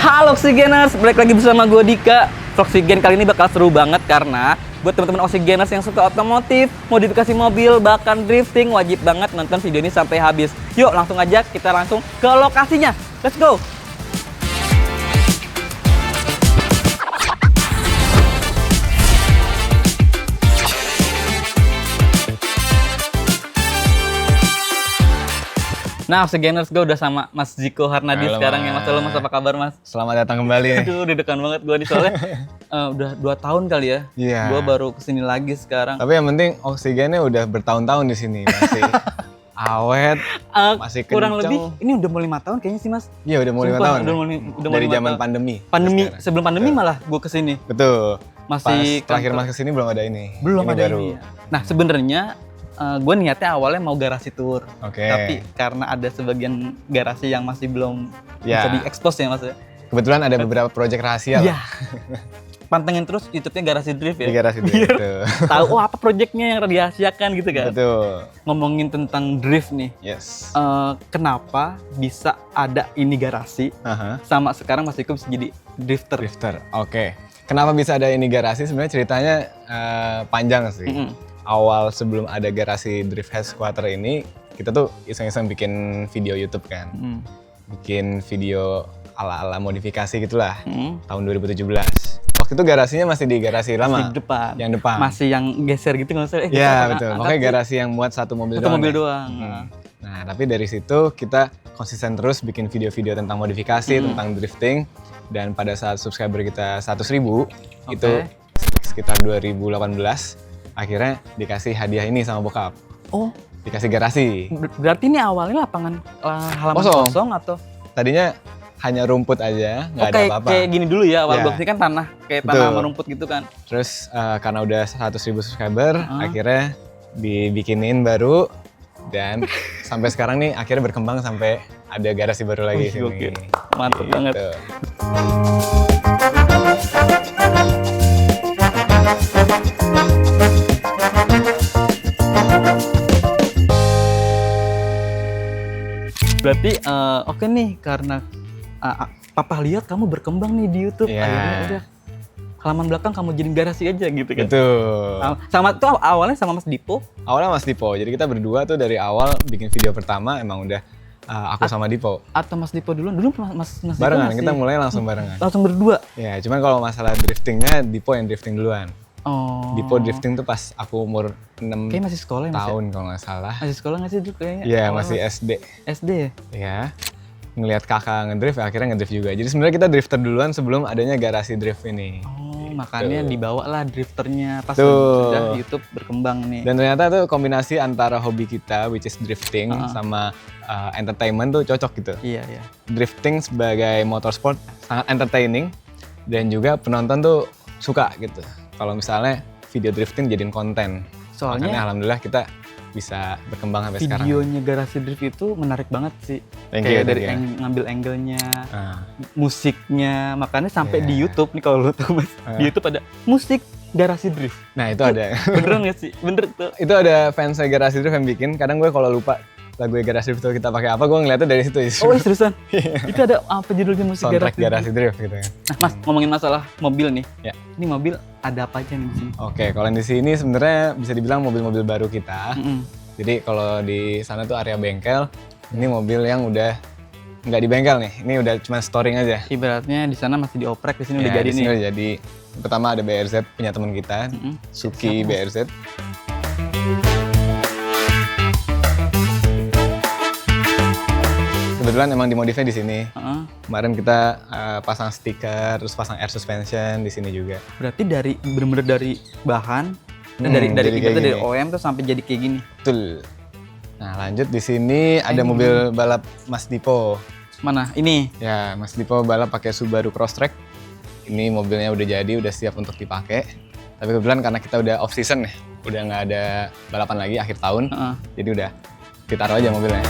Halo Oxygeners, balik lagi bersama gue Dika. Oxygen kali ini bakal seru banget karena buat teman-teman Oxygeners yang suka otomotif, modifikasi mobil, bahkan drifting, wajib banget nonton video ini sampai habis. Yuk langsung aja kita langsung ke lokasinya. Let's go! Nah, Oxygeners, gue udah sama Mas Ziko Harnadi sekarang ya. Mas, halo Mas, apa kabar Mas? Selamat datang kembali. Aduh, deg-degan banget gue nih soalnya udah 2 tahun kali ya. Iya. Gue baru kesini lagi sekarang. Tapi yang penting oksigennya udah bertahun-tahun di sini, masih awet, masih kencang. Kurang lebih, ini udah mau 5 tahun kayaknya sih Mas. Iya, udah mau 5 tahun. Udah dari 5 zaman tahun. pandemi. Sebelum pandemi malah gue kesini. Betul. Masih pas terakhir Mas kesini belum ada ini. Belum ini ada baru. ini. Nah, sebenarnya gue niatnya awalnya mau garasi tour. Oke. Tapi karena ada sebagian garasi yang masih belum bisa diekspos ya Mas ya. Kebetulan ada beberapa proyek rahasia Iya. lah. Pantengin terus YouTube-nya Garasi Drift ya. Di garasi itu. Tahu apa proyeknya yang dirahasiakan gitu kan. Betul. Ngomongin tentang drift nih. Yes. Kenapa bisa ada ini garasi sama sekarang Mas Iko bisa jadi drifter? Drifter. Oke. Kenapa bisa ada ini garasi? Sebenarnya ceritanya panjang sih. Awal sebelum ada garasi Drift Headquarter ini, kita tuh iseng-iseng bikin video YouTube kan. Bikin video ala-ala modifikasi gitulah. Tahun 2017. Waktu itu garasinya masih di garasi lama. Masih depan. Yang depan. Masih yang geser gitu nggak usah. Iya betul. Makanya garasi yang muat satu mobil doang. Satu mobil doang. Nah, tapi dari situ kita konsisten terus bikin video-video tentang modifikasi, tentang drifting. Dan pada saat subscriber kita 100.000, itu sekitar 2018, akhirnya dikasih hadiah ini sama bokap. Oh, dikasih garasi. Berarti ini awalnya lapangan halaman kosong atau? Tadinya hanya rumput aja, nggak ada apa-apa. Kayak gini dulu ya, awal box ini kan tanah, kayak tanah sama rumput gitu kan. Terus karena udah 100.000 subscriber, akhirnya dibikinin baru. Dan sampai sekarang nih akhirnya berkembang sampai ada garasi baru lagi di sini. Mantap banget. Berarti oke nih karena papa lihat kamu berkembang nih di YouTube, akhirnya udah halaman belakang kamu jadi garasi aja gitu kan. Betul. Sama tuh awalnya sama Mas Dipo. Awalnya Mas Dipo. Jadi kita berdua tuh dari awal bikin video pertama emang udah aku sama Dipo. Atau Mas Dipo duluan? Dulu Mas Dipo barengan, masih... kita mulai langsung barengan. Langsung berdua? Ya, cuman kalau masalah driftingnya Dipo yang drifting duluan. Oh. Dipo drifting tuh pas aku umur 6 kayaknya masih sekolah ya, tahun kalau nggak salah. Masih sekolah nggak sih dulu kayaknya? Iya, masih SD. SD ya? Iya. Ngelihat kakak ngedrift, akhirnya ngedrift juga. Jadi sebenarnya kita drifter duluan sebelum adanya garasi drift ini. Oh, makanya dibawa lah drifternya pas udah YouTube berkembang nih. Dan ternyata tuh kombinasi antara hobi kita, which is drifting, sama entertainment tuh cocok gitu. Iya, iya. Drifting sebagai motorsport sangat entertaining dan juga penonton tuh suka gitu. Kalau misalnya video drifting jadiin konten. Soalnya makanya alhamdulillah kita bisa berkembang sampai sekarang. Videonya garasi drift itu menarik banget sih. Thank you. Dari ngambil angle-nya, musiknya, makanya sampai di YouTube nih kalau lu tahu Mas, di YouTube ada musik garasi drift. Nah itu ada. Beneran nggak sih? Bener tuh. Itu ada fans garasi drift yang bikin. Kadang gue kalau lupa lagu garasi drift itu kita pakai apa, gue ngeliatnya dari situ. Oh seriusan? Itu ada apa judulnya musik soundtrack garasi drift gitu kan. Nah Mas, ngomongin masalah mobil nih. Ya. Ini mobil ada apa aja nih di sini? Oke, kalau di sini sebenarnya bisa dibilang mobil-mobil baru kita. Jadi kalau di sana tuh area bengkel, ini mobil yang udah nggak di bengkel nih. Ini udah cuma storing aja. Ibaratnya di sana masih dioprek, di sini udah jadi di sini nih. Udah jadi. Pertama ada BRZ punya teman kita, Suki BRZ. Kebetulan emang dimodifnya di sini. Kemarin kita pasang stiker, terus pasang air suspension di sini juga. Berarti bener-bener dari bahan, dari OEM tuh sampai jadi kayak gini. Betul. Nah lanjut di sini ada mobil balap Mas Dipo. Mana? Ini? Ya, Mas Dipo balap pakai Subaru Crosstrek. Ini mobilnya udah jadi, udah siap untuk dipakai. Tapi kebetulan karena kita udah off season ya, udah nggak ada balapan lagi akhir tahun, jadi udah ditaruh aja mobilnya.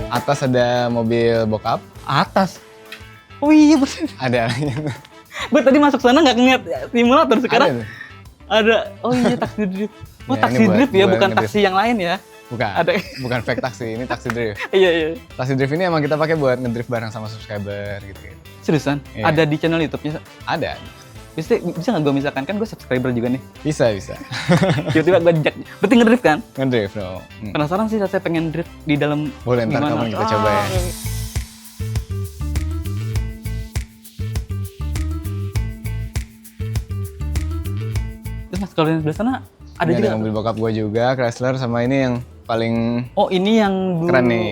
Atas ada mobil bokap. Atas? Oh iya bener. Ada. Gue tadi masuk sana nggak ngeliat simulator, sekarang ada. Oh iya taksi drift. Oh, Ya, taksi ini buat- drift ya, buat bukan ngedrift. taksi yang lain ya? Bukan, Ada. bukan fake taksi, ini taksi drift. Iya, iya. Taksi drift ini emang kita pakai buat ngedrift bareng sama subscriber gitu. Seriusan? Iya. Ada di channel YouTube-nya? Ada, Bisa nggak gue misalkan, kan gue subscriber juga nih. bisa. Tiba-tiba gue jejak. Berarti ngedrift kan? Ngedrift dong. Penasaran sih rasanya pengen drift di dalam Boleh, ntar gimana? kapan kita coba ya. oke. Terus mas, kalau yang sebelah sana ada Ini juga? ada mobil bokap gue juga, Chrysler, sama ini yang paling Oh, ini yang dulu. keren nih.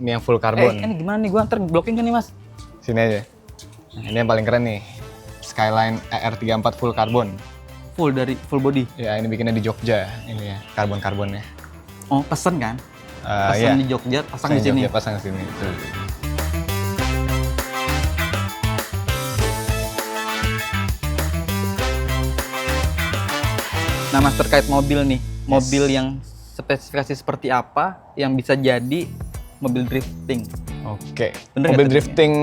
Ini yang full carbon. Ini gimana nih? Gue ntar blocking kan nih mas? Sini aja. Nah, ini yang paling keren nih. Skyline ER34 full carbon. Full body. Ya, ini bikinnya di Jogja. Ini ya, karbon-karbonnya. Oh, pesen kan? Iya. Pesen di Jogja, pasang di sini. Jogja, pasang di sini. Tuh. Nah mas, terkait mobil nih. Mobil yang spesifikasi seperti apa yang bisa jadi mobil drifting? Oke. Bener Mobil nggak tuh? drifting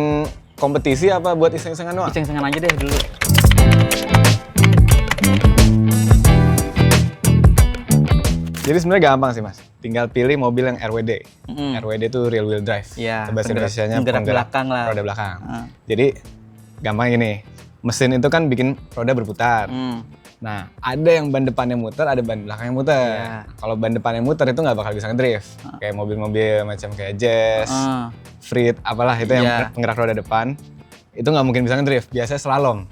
kompetisi apa buat iseng-isengan doang? Iseng-isengan aja deh dulu. Jadi sebenarnya gampang sih mas. Tinggal pilih mobil yang RWD. Mm-mm. RWD itu real wheel drive. Iya, Bahasa penggerak- Indonesianya penggerak belakang lah. roda belakang. Ah. Jadi gampang gini. Mesin itu kan bikin roda berputar. Hmm. Nah, ada yang ban depannya muter, ada ban belakangnya muter. Iya. Kalau ban depannya muter itu nggak bakal bisa ngedrift. Kayak mobil-mobil macam kayak Jazz, Ah. Freed, apalah itu Iya. yang penggerak roda depan. Itu nggak mungkin bisa ngedrift. Biasanya slalom.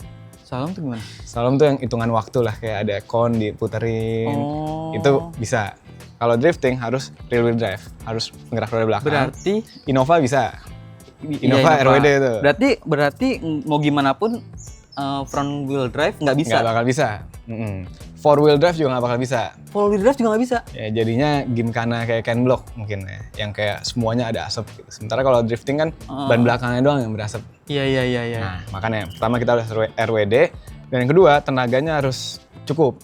Slalom tuh gimana? Slalom tuh yang hitungan waktu lah, kayak ada kon diputerin. Oh. Itu bisa. Kalau drifting harus rear wheel drive, harus penggerak roda belakang. Berarti Innova bisa. iya, Innova RWD itu. Berarti mau gimana pun front wheel drive nggak bisa. Nggak bakal bisa. Four wheel drive juga nggak bakal bisa. Full wheel drive juga nggak bisa. Ya jadinya gimkana kayak Ken Block mungkin ya, yang kayak semuanya ada asap gitu. Sementara kalau drifting kan ban belakangnya doang yang berasap. Iya. Nah, makanya pertama kita harus RWD, dan yang kedua tenaganya harus cukup.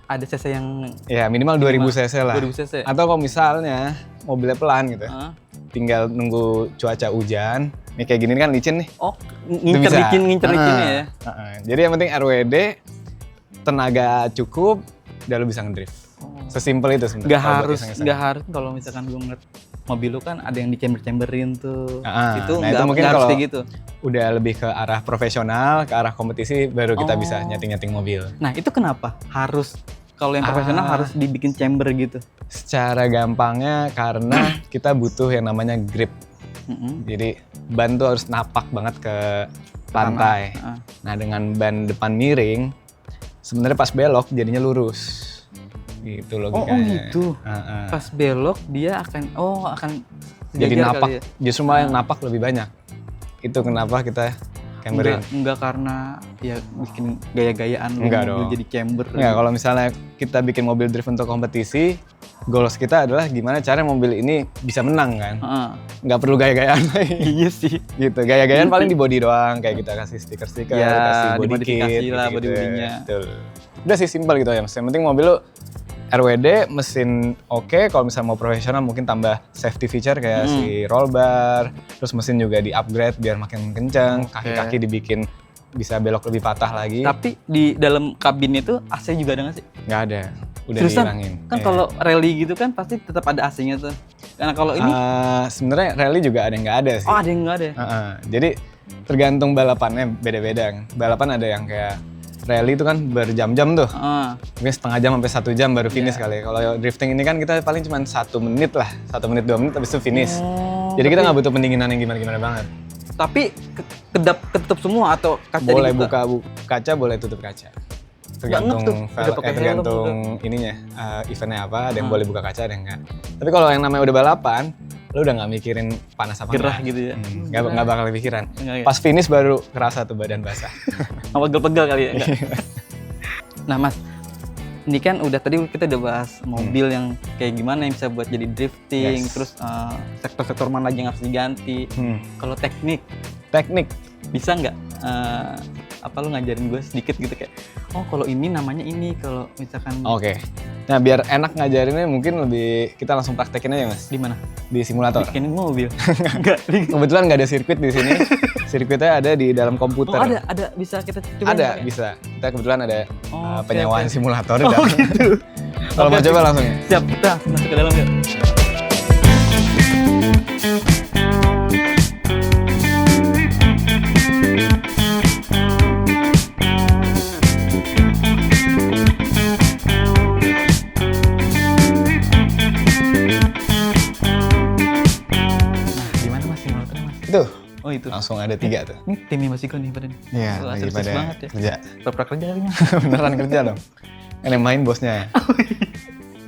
Ada CC yang Ya minimal 2000 cc lah. 2000 cc. Atau kalau misalnya mobilnya pelan gitu, Ah. tinggal nunggu cuaca hujan. Nih kayak gini kan licin nih. Oh, Itu bisa. ngincer ya. Jadi yang penting RWD, tenaga cukup, udah lu bisa ngedrift. Sesimpel itu sebenarnya. Nggak kalau buat harus, iseng-iseng. nggak harus kalau misalkan gue ngeliat mobil lu kan ada yang di-chamberin tuh. Itu nah, nggak itu mungkin nggak harus kalau kayak gitu. udah lebih ke arah profesional, ke arah kompetisi, baru kita Oh. bisa nyeting-nyeting mobil. Nah itu kenapa harus kalau yang profesional harus dibikin chamber gitu? Secara gampangnya karena kita butuh yang namanya grip. Mm-mm. Jadi ban tuh harus napak banget ke lantai. Ah. Nah dengan ban depan miring, sebenarnya pas belok jadinya lurus. Gitu logikanya. gitu. Heeh. Pas belok dia akan Jadi sejajar napak, kali ya? justru malah yang napak lebih banyak. Itu kenapa kita camberin. Enggak karena ya bikin gaya-gayaan lu Enggak mobil dong. jadi chamber. Nggak, kalau misalnya kita bikin mobil drift untuk kompetisi, goals kita adalah gimana cara mobil ini bisa menang kan. Heeh. Nggak perlu gaya-gayaan lagi. Iya sih. Gitu, gaya-gayaan paling di body doang, kayak kita kasih stiker-stiker, Ya, kasih body dimodifikasi kit, lah gitu-gitu. body-bodinya. Betul. Udah sih simpel gitu ya, Mas. Yang penting mobil lu RWD, mesin oke. Kalau misalnya mau profesional mungkin tambah safety feature kayak si roll bar, terus mesin juga di-upgrade biar makin kenceng, kaki-kaki dibikin bisa belok lebih patah lagi. Tapi di dalam kabin itu AC juga ada nggak sih? Nggak ada, udah Seriusan? dihilangin. Kan Iya. kalau rally gitu kan pasti tetap ada AC-nya tuh. Karena kalau ini, Sebenarnya rally juga ada yang nggak ada sih. oh ada yang nggak ada. Jadi tergantung balapannya beda-beda. Balapan ada yang kayak rally itu kan berjam-jam tuh. Ah, Mungkin setengah jam sampai 1 jam baru finish Iya. kali. Kalau drifting ini kan kita paling cuma 1 menit lah, 1 menit 2 menit habis itu finish. Oh, Jadi kita nggak butuh pendinginan yang gimana-gimana banget. tapi ketutup semua atau kaca Boleh dibuka? buka kaca, boleh tutup kaca. Ngeh tuh, Tergantung udah pakai helm tergantung ininya, eventnya apa. Ada yang boleh buka kaca, ada yang enggak. Tapi kalau yang namanya udah balapan, lu udah nggak mikirin panas apa Gerah enggak. gitu ya? Nggak bakal kepikiran. Enggak, ya? Pas finish baru kerasa tuh badan basah. Sama pegel-pegel kali ya? Enggak? Nah mas, ini kan udah tadi kita udah bahas mobil yang kayak gimana yang bisa buat jadi drifting, Yes. terus sektor-sektor mana aja yang harus diganti. Kalau teknik, Teknik. bisa nggak apa lu ngajarin gue sedikit gitu kayak, oh kalau ini namanya ini, kalau misalkan Oke. Nah, biar enak ngajarinnya mungkin lebih kita langsung praktekin aja, Mas. di mana? Di simulator. Bikin mobil. Enggak. Kebetulan nggak ada sirkuit di sini. Sirkuitnya ada di dalam Oh komputer. ada bisa kita coba Ada, pakai? bisa. Kita kebetulan ada Oh, oke, penyewaan oke. simulator. Oh gitu. Kalau mau coba langsung ya? Siap, kita langsung masuk ke dalam yuk. Gimana Mas simulatornya Mas? Itu Oh itu. langsung ada 3 tuh. Ini timnya Mas Iko nih pada nih. Iya, Wah, lagi sukses pada banget ya. kerja. Pura-pura kerja kali Mas. Beneran kerja dong. Kan yang main bosnya.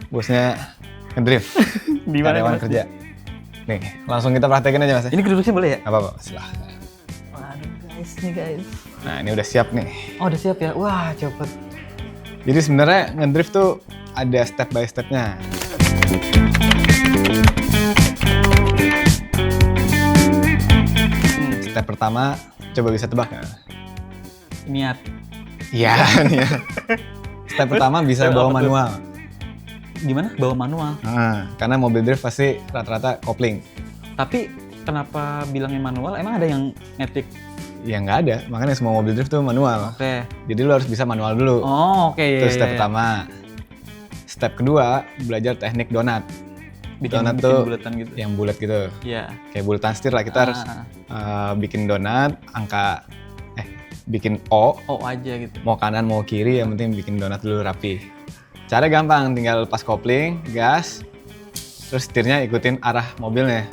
Bosnya ngedrift. Di mana Karyawan Mas? kerja. Nih, langsung kita praktekin aja Mas ya. Ini keduduknya boleh ya? Nggak apa-apa, silahkan. Waduh guys, nih guys. Nah, ini udah siap nih. Oh udah siap ya? Wah cepet. Jadi sebenarnya ngedrift tuh ada step by stepnya. Step pertama, coba bisa tebak nggak? Niat. Iya, nih ya. Step pertama bisa Step bawa apa tuh? manual. Gimana? Bawa manual. Nah, karena mobil drift pasti rata-rata kopling. Tapi kenapa bilangnya manual? Emang ada yang ngetik? Ya nggak ada, makanya semua mobil drift tuh manual. Oke. Jadi lu harus bisa manual dulu. Oh oke ya. Itu step pertama. Step kedua, belajar teknik donat. Donat tuh buletan gitu. yang bulat gitu. Iya. Kayak bulatan setir lah, kita harus bikin donat, bikin O, Oh aja gitu. mau kanan mau kiri, yang penting bikin donat dulu rapi. Cara gampang, tinggal lepas kopling, gas, terus setirnya ikutin arah mobilnya.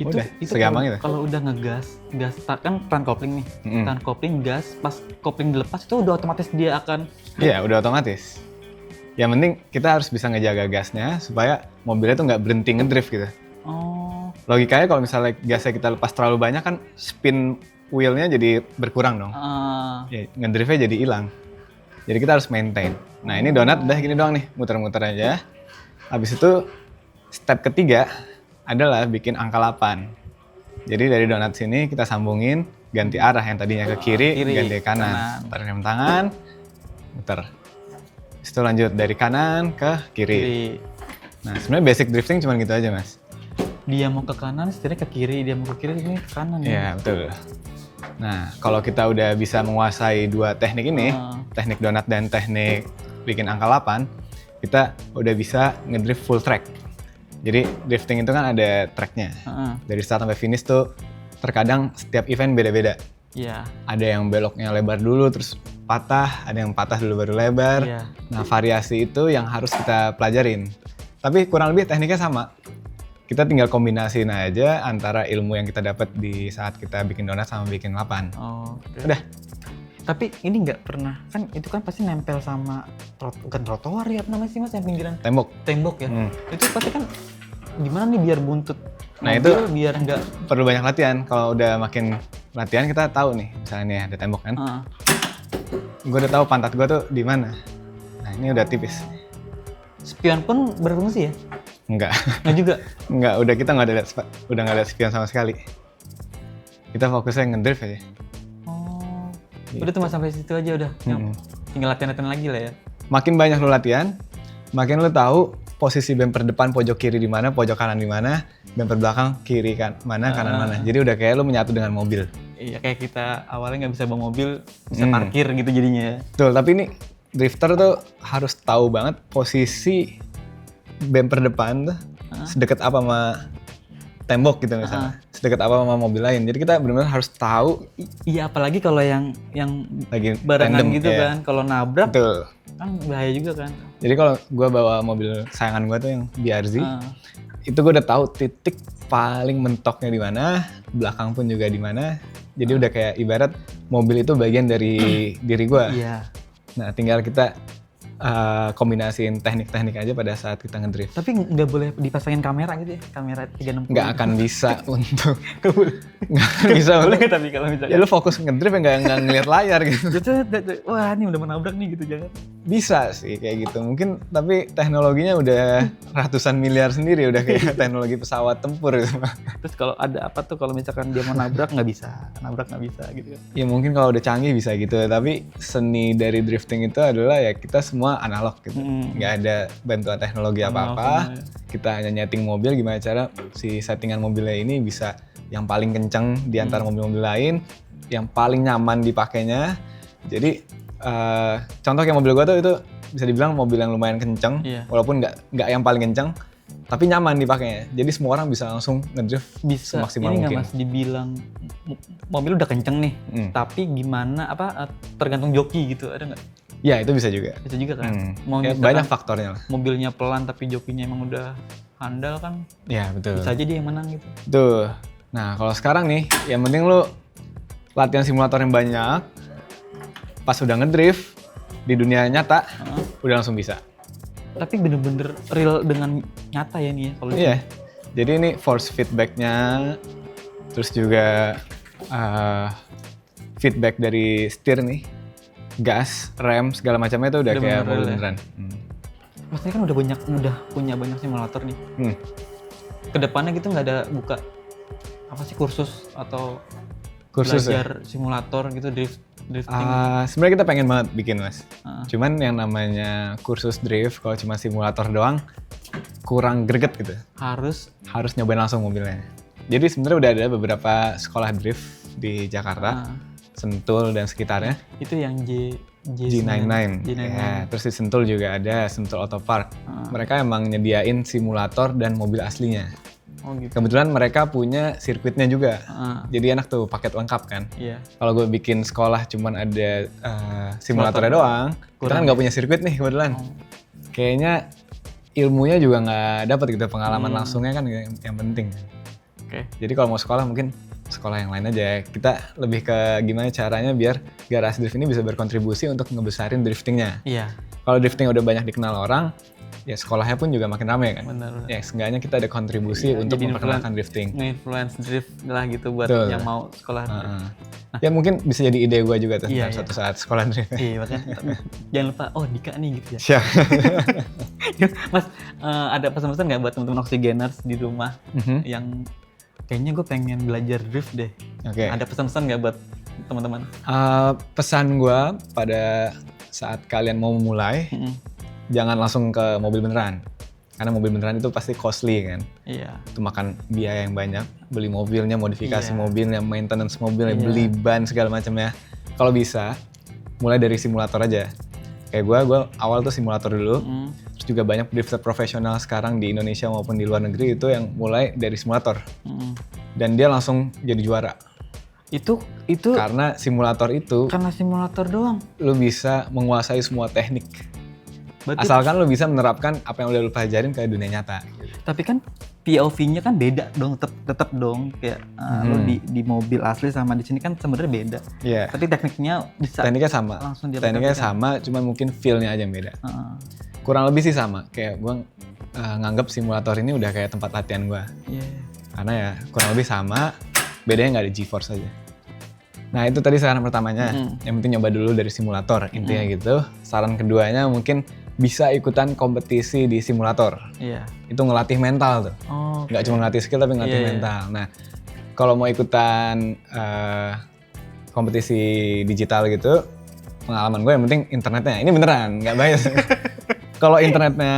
Udah, segampang itu. Kalau udah ngegas, gas start kan tahan kopling nih. Mm-mm. Tahan kopling, gas, pas kopling dilepas itu udah otomatis dia akan. Iya, udah otomatis. Yang penting kita harus bisa ngejaga gasnya supaya mobilnya tuh nggak berhenti ngedrift gitu. Oh. Logikanya kalau misalnya gasnya kita lepas terlalu banyak kan spin wheelnya jadi berkurang dong. Ya, ngedriftnya jadi hilang. Jadi kita harus maintain. Nah ini donat udah gini doang nih, muter-muter aja. Habis itu step ketiga adalah bikin angka 8. Jadi dari donat sini kita sambungin, ganti arah yang tadinya ke kiri ganti ke kanan. Tarik rem tangan, muter. Habis itu lanjut dari kanan ke kiri. Nah sebenarnya basic drifting cuma gitu aja Mas. Dia mau ke kanan, setirnya ke kiri. Dia mau ke kiri, ini ke kanan. Iya betul. Nah kalau kita udah bisa menguasai dua teknik ini, teknik donat dan teknik bikin angka 8, kita udah bisa ngedrift full track. Jadi drifting itu kan ada tracknya. Dari start sampai finish tuh terkadang setiap event beda-beda. Iya. Ada yang beloknya lebar dulu terus patah, ada yang patah dulu baru lebar. Iya. Nah variasi itu yang harus kita pelajarin. Tapi kurang lebih tekniknya sama. Kita tinggal kombinasiin aja antara ilmu yang kita dapat di saat kita bikin donat sama bikin 8. Oh, okay. Udah. Tapi ini nggak pernah, kan itu kan pasti nempel sama bukan trotoar ya, apa namanya sih Mas yang pinggiran? Tembok ya? Itu pasti kan gimana nih biar buntut Nah mobil, itu biar nggak... perlu banyak latihan. Kalau udah makin latihan kita tahu nih, misalnya nih ada tembok kan. Gue udah tahu pantat gue tuh di mana. Nah ini udah tipis. Spion pun berfungsi ya? Enggak. Nggak juga? Enggak, udah nggak ada spion sama sekali. Kita fokusnya ngedrift aja. Oh, Gitu. udah cuma sampai situ aja udah. Tinggal latihan-latihan lagi lah ya. Makin banyak lu latihan, makin lu tahu posisi bumper depan pojok kiri di mana, pojok kanan di mana, bumper belakang kiri mana, kanan mana. Jadi udah kayak lu menyatu dengan mobil. Iya, kayak kita awalnya nggak bisa bawa mobil, bisa parkir gitu jadinya ya. Betul, tapi ini drifter tuh harus tahu banget posisi bumper depan tuh sedekat apa sama tembok gitu misalnya. Sedekat apa sama mobil lain. Jadi kita benar-benar harus tahu. Iya, apalagi kalau yang lagi barengan random, gitu ya. kan. Kalau nabrak Betul. kan bahaya juga kan. Jadi kalau gue bawa mobil sayangan gue tuh yang BRZ, itu gue udah tahu titik paling mentoknya di mana, belakang pun juga di mana. Jadi udah kayak ibarat mobil itu bagian dari diri gue. Iya. Nah tinggal kita kombinasiin teknik-teknik aja pada saat kita ngedrift. Tapi nggak boleh dipasangin kamera gitu ya? Kamera 360. Nggak akan bisa untuk nggak akan bisa Boleh untuk tapi kalau misalnya ya lu fokus ngedrift ya nggak ngeliat layar gitu. wah ini udah menabrak nih gitu, jangan. Bisa sih kayak gitu mungkin, tapi teknologinya udah ratusan miliar sendiri, udah kayak teknologi pesawat tempur gitu. Terus kalau ada apa tuh kalau misalkan dia mau nabrak nggak bisa gitu kan. Ya mungkin kalau udah canggih bisa gitu, tapi seni dari drifting itu adalah ya kita semua analog gitu, nggak ada bantuan teknologi apa-apa. Kita hanya nyeting mobil, gimana cara si settingan mobilnya ini bisa yang paling kenceng di antara mobil-mobil lain, yang paling nyaman dipakainya. Jadi contoh kayak mobil gua tuh itu bisa dibilang mobil yang lumayan kenceng, walaupun nggak yang paling kenceng, tapi nyaman dipakainya. Jadi semua orang bisa langsung ngedrift bisa semaksimal ini mungkin. Mas dibilang mobil udah kenceng nih, tapi gimana tergantung joki gitu, ada nggak? Ya itu bisa juga. Bisa juga kan. Ya, banyak faktornya lah. Mobilnya pelan tapi jokinya emang udah handal kan. Ya betul. Bisa aja dia yang menang gitu. Tuh. Nah kalau sekarang nih, yang penting lu latihan simulator yang banyak, pas udah ngedrift di dunia nyata, udah langsung bisa. Tapi bener-bener real dengan nyata ya nih ya kalau Iya. Jadi ini force feedback-nya, terus juga feedback dari setir nih, gas, rem, segala macamnya itu udah kayak mobil beneran. Maksudnya kan udah punya banyak simulator nih. Kedepannya gitu nggak ada buka apa sih kursus atau belajar simulator gitu drifting? Sebenarnya kita pengen banget bikin Mas. Cuman yang namanya kursus drift kalau cuma simulator doang kurang greget gitu. Harus nyobain langsung mobilnya. Jadi sebenarnya udah ada beberapa sekolah drift di Jakarta, Sentul dan sekitarnya. Itu yang G99. Ya, terus di Sentul juga ada Sentul Auto Park. Mereka emang nyediain simulator dan mobil aslinya. Oh gitu. Kebetulan mereka punya sirkuitnya juga, jadi enak tuh paket lengkap kan. Kalau gue bikin sekolah cuman ada simulatornya doang, kita kan nggak punya sirkuit nih kebetulan. Kayaknya ilmunya juga nggak dapat gitu, pengalaman langsungnya kan yang penting. Jadi kalau mau sekolah mungkin sekolah yang lain aja. Kita lebih ke gimana caranya biar garasi drift ini bisa berkontribusi untuk ngebesarin driftingnya. Kalau drifting udah banyak dikenal orang, ya sekolahnya pun juga makin ramai kan. Benar. Ya seenggaknya kita ada kontribusi untuk memperkenalkan drifting. Nge-influence drift lah gitu buat yang mau sekolah drift. Ya mungkin bisa jadi ide gue juga tuh suatu saat sekolah drift. Iya makanya jangan lupa, Dika nih gitu ya. Siap. Mas, ada pesan-pesan nggak buat teman-teman Oxygeners di rumah yang kayaknya gue pengen belajar drift deh. Ada pesan-pesan nggak buat teman-teman? Pesan gue pada saat kalian mau memulai, jangan langsung ke mobil beneran. Karena mobil beneran itu pasti costly kan. Itu makan biaya yang banyak. Beli mobilnya, modifikasi mobilnya, maintenance mobilnya, beli ban segala macamnya. Kalau bisa, mulai dari simulator aja. Kayak gue awal tuh simulator dulu. Terus juga banyak drifter profesional sekarang di Indonesia maupun di luar negeri itu yang mulai dari simulator. Dan dia langsung jadi juara. Itu karena simulator itu. Karena simulator doang. Lu bisa menguasai semua teknik. Berarti, asalkan lu bisa menerapkan apa yang udah lu pelajarin ke dunia nyata. Tapi kan POV-nya kan beda dong, tetap dong kayak lu di mobil asli sama di sini kan sebenarnya beda. Tapi tekniknya bisa. Tekniknya sama. Langsung tekniknya sama, cuma mungkin feel-nya aja yang beda. Kurang lebih sih sama. Kayak gua nganggap simulator ini udah kayak tempat latihan gua. Karena ya kurang lebih sama, bedanya nggak ada GeForce aja. Nah itu tadi saran pertamanya, yang penting nyoba dulu dari simulator, intinya gitu. Saran keduanya mungkin bisa ikutan kompetisi di simulator. Itu ngelatih mental tuh. Nggak cuma ngelatih skill tapi ngelatih mental. Nah kalau mau ikutan kompetisi digital gitu, pengalaman gue yang penting internetnya. Ini beneran, nggak bias. Kalau internetnya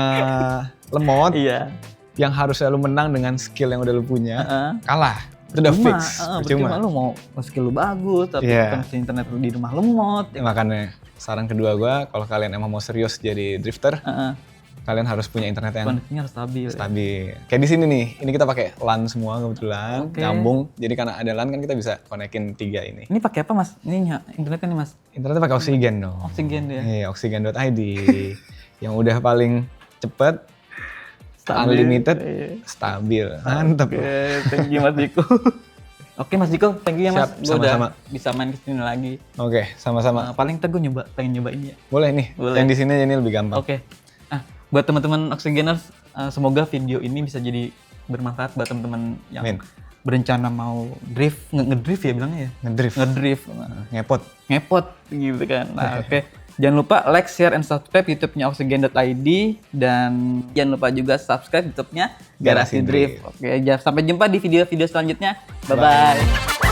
lemot, yang harusnya lu menang dengan skill yang udah lu punya, kalah. Itu udah fix. Cuma lu mau skill lu bagus, tapi koneksi internet lu di rumah lemot. Makanya saran kedua gue, kalau kalian emang mau serius jadi drifter, kalian harus punya internet yang koneksinya harus stabil. Kayak di sini nih, ini kita pakai LAN semua kebetulan, nyambung. Jadi karena ada LAN kan kita bisa konekin 3 ini. Ini pakai apa Mas? Ini internetnya nih Mas? Internetnya pakai Oxygen dong. Oxygen ya? Iya, Oxygen.id. Yang udah paling cepet, unlimited, stabil. Mantep. Thank you Mas Diko. Oke Mas Diko, thank you ya Mas. Gue udah bisa main kesini lagi. Oke, sama-sama. Paling ntar gue pengen nyoba ini ya. Boleh nih, yang di sini ini lebih gampang. Oke. Nah, buat teman-teman Oxygeners, semoga video ini bisa jadi bermanfaat buat teman-teman yang berencana mau drift, ngedrift ya bilangnya ya? Ngedrift. Ngepot gitu kan. Nah, oke. Jangan lupa like, share, and subscribe YouTube-nya Oxygen.id dan jangan lupa juga subscribe YouTube-nya Garasi Drift. Oke, sampai jumpa di video-video selanjutnya. Bye-bye.